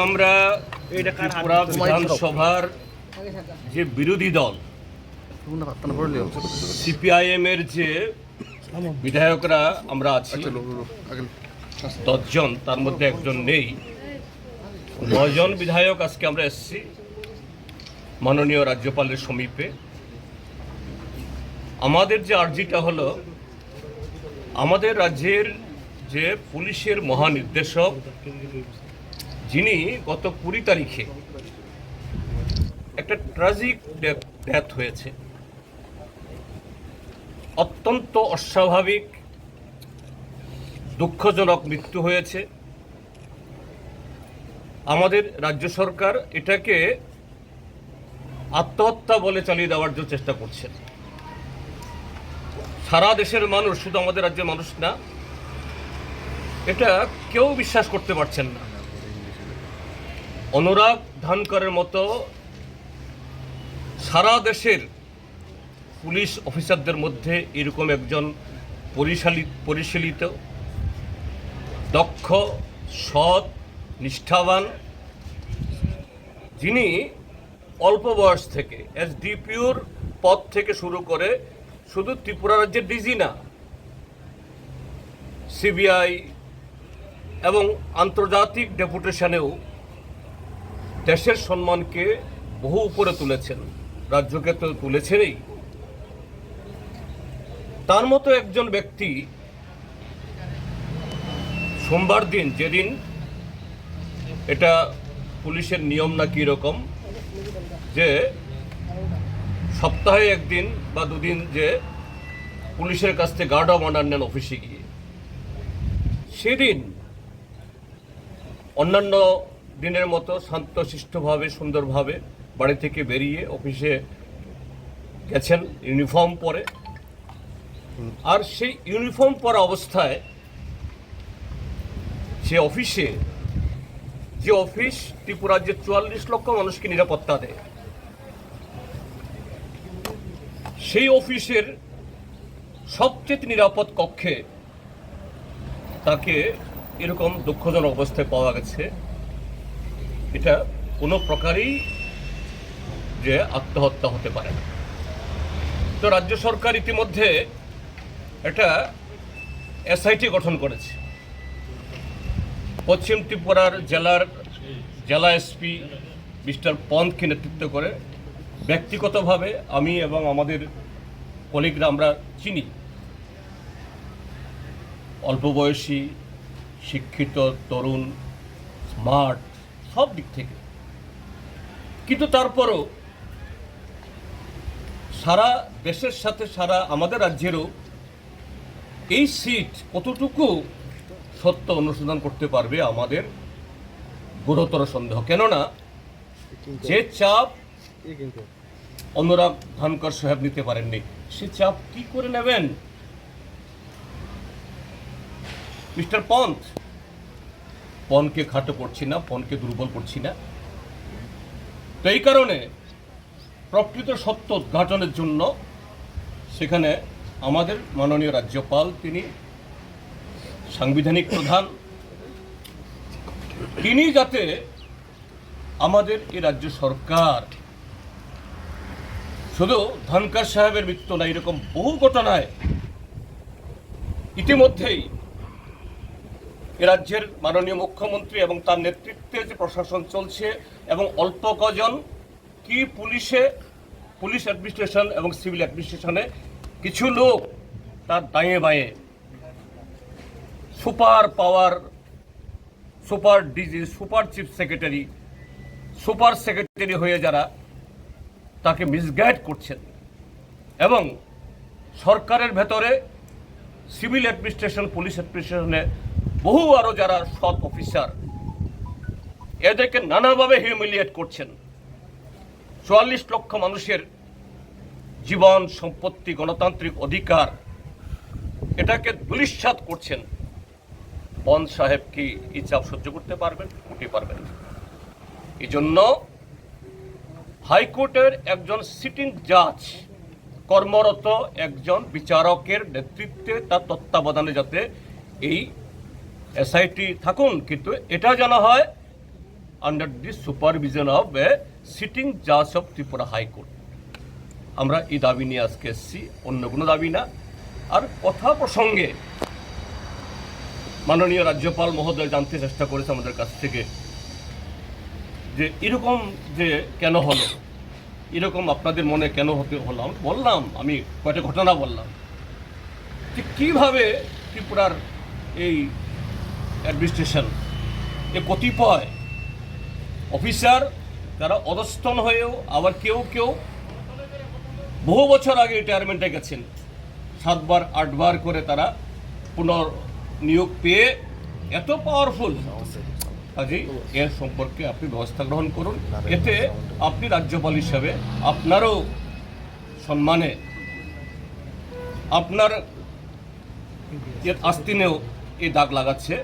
আমরা ত্রিপুরা বিধানসভার যে বিরোধী দল সিপিআইএম এর যে বিধায়করা আমরা আছি 10 জন, তার মধ্যে একজন নেই। 9 জন বিধায়ক আজকে আমরা এসেছি মাননীয় রাজ্যপালের সমীপে। আমাদের যে আর্জিটা হলো, আমাদের রাজ্যের যে পুলিশের মহানির্দেশক, যিনি গত 20 তারিখে একটা ট্র্যাজিক ডেথ হয়েছে, অত্যন্ত অস্বাভাবিক দুঃখজনক মৃত্যু হয়েছে। আমাদের রাজ্য সরকার এটাকে আত্মহত্যা বলে চালিয়ে দেওয়ার জন্য চেষ্টা করছে। সারা দেশের মানুষ, শুধু আমাদের রাজ্যের মানুষ না, এটা কেউ বিশ্বাস করতে পারছেন না। অনুরাগ ধানকরের মতো সারা দেশের পুলিশ অফিসারদের মধ্যে এরকম একজন পরিশীলিত, দক্ষ, সৎ, নিষ্ঠাবান, যিনি অল্প বয়স থেকে এসডিপিওর পদ থেকে শুরু করে শুধু ত্রিপুরা রাজ্যের ডিজি না, সিবিআই এবং আন্তর্জাতিক ডেপুটেশনেও দেশের সম্মানকে বহু উপরে তুলেছেন, রাজ্যকে তো তুলেছেনই। তার মতো একজন ব্যক্তি সোমবার দিন, যেদিন এটা পুলিশের নিয়ম নাকি এরকম যে সপ্তাহে একদিন বা দুদিন যে পুলিশের কাছ থেকে গার্ড অফ অনার নেন অফিসে গিয়ে, সেদিন অন্যান্য দিনের মতো শান্তশিষ্টভাবে সুন্দরভাবে বাড়ি থেকে বেরিয়ে অফিসে গেছেন ইউনিফর্ম পরে। আর সেই ইউনিফর্ম পরা অবস্থায় সে অফিসে, যে অফিস ত্রিপুরার যে 44 লক্ষ মানুষকে নিরাপত্তা দেয়, সেই অফিসের সবচেয়ে নিরাপদ কক্ষে তাকে এরকম দুঃখজনক অবস্থায় পাওয়া গেছে। এটা কোনো প্রকারই যে আত্মহত্যা হতে পারে না। তো রাজ্য সরকার ইতিমধ্যে একটা এসআইটি গঠন করেছে। পশ্চিম ত্রিপুরার জেলা এসপি মিস্টার পন্থকে নেতৃত্ব করে, ব্যক্তিগতভাবে আমি এবং আমাদের কলিগরা আমরা চিনি, অল্প বয়সী, শিক্ষিত, তরুণ, স্মার্ট, সব দিক থেকে। কিন্তু তারপরও সারা দেশের সাথে সারা আমাদের রাজ্যেরও এই সিট কতটুকু সত্য অনুসন্ধান করতে পারবে আমাদের গুরুতর সন্দেহ। কেননা যে চাপ অনুরাগ ধানকর সাহেব নিতে পারেননি, সে চাপ কি করে নেবেন মিস্টার পনকে খাটো করছি না, পনকে দুর্বল করছি না। তো এই কারণে প্রকৃত সত্য উদ্ঘাটনের জন্য সেখানে আমাদের মাননীয় রাজ্যপাল, তিনি সাংবিধানিক প্রধান, তিনি যাতে আমাদের এই রাজ্য সরকার শুধু ধানকর সাহেবের মৃত্যু না, এরকম বহু ঘটনায় ইতিমধ্যেই এ রাজ্যের মাননীয় মুখ্যমন্ত্রী এবং তার নেতৃত্বে যে প্রশাসন চলছে, এবং অল্প কজন কি পুলিশ অ্যাডমিনিস্ট্রেশন এবং সিভিল অ্যাডমিনিস্ট্রেশনে কিছু লোক তার দাঁয়ে বাঁয়ে super power, super DG, super chief secretary, super secretary হয়ে যারা তাকে মিসগাইড করছেন, এবং সরকারের ভেতরে সিভিল অ্যাডমিনিস্ট্রেশন, পুলিশ অ্যাডমিনিস্ট্রেশনে বহু আরও যারা সৎ অফিসার, এদেরকে নানাভাবে হিউমিলিয়েট করছেন। 44 লক্ষ মানুষের জীবন, সম্পত্তি, গণতান্ত্রিক অধিকার, এটাকে ধূলিসাৎ করছেন। পন সাহেব কি এই চাপ সহ্য করতে পারবেন? মোটেই পারবেন না। এই জন্য হাইকোর্টের একজন সিটিং জাজ, কর্মরত একজন বিচারকের নেতৃত্বে, তার তত্ত্বাবধানে যাতে এই এসআইটি থাকুন, কিন্তু এটা জানা হয় under the supervision of a sitting জাজ অফ ত্রিপুরা হাইকোর্ট। আমরা এই দাবি নিয়ে আজকে এসেছি, অন্য কোনো দাবি না। আর কথা প্রসঙ্গে মাননীয় রাজ্যপাল মহোদয় জানতে চেষ্টা করেছে আমাদের কাছ থেকে যে এরকম যে কেন হলো, এরকম আপনাদের মনে কেন হতে হলো। আমি বললাম, আমি কয়েকটা ঘটনা বললাম যে কীভাবে ত্রিপুরার এই অ্যাডমিনিস্ট্রেশন এ কতিপয় অফিসার তারা অধস্তন হয়েও, আবার কেউ কেউ বহু বছর আগে রিটায়ারমেন্টে গেছেন, 7 বার 8 বার করে তারা পুনর্নিয়োগ পেয়ে এত পাওয়ারফুল। কাজেই এর সম্পর্কে আপনি ব্যবস্থা গ্রহণ করুন, এতে আপনি রাজ্যপাল হিসাবে আপনারও সম্মানে, আপনার আস্তিনেও এই দাগ লাগাচ্ছে।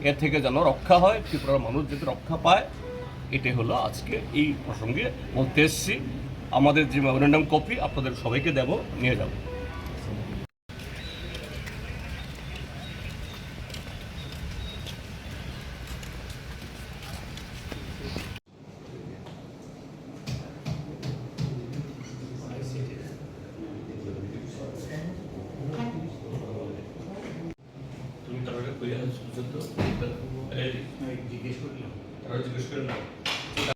এর থেকে যেন রক্ষা হয়, ত্রিপুরার মানুষ যাতে রক্ষা পায়, এটাই হলো আজকে এই প্রসঙ্গে বলতে এসেছি। আমাদের যে মেমোরেন্ডাম কপি আপনাদের সবাইকে দেব, নিয়ে যাব। তুমি তারা জিজ্ঞেস করলাম, তারা জিজ্ঞেস করলাম